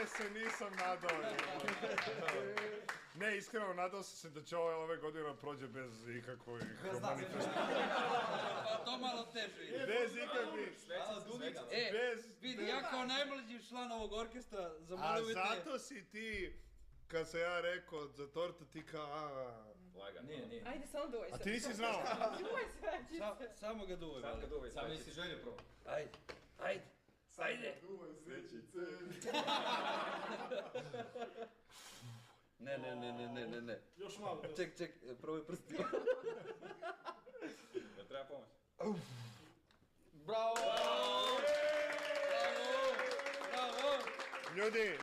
Ove se nisam nadao. Ne, iskreno, nadao sam se da će ove godine prođe bez ikakvih manifestacija. To malo teže ide. Bez ikakvih. Vidi, ja kao najmlađi član ovog orkestra zamolio bi te... A zato si ti, kad sam ja rekao za tortu, ti kao Lagan. Nije. Ajde, samo duvaj se. A ti nisi znao? Duvaj se. Samo ga duvaj. Samo nisi želio prvo. Ajde. Duvaj srećice. Ne. Još malo. Ček, probaj prstima. Da treba pomoć. Bravo! Ljudi!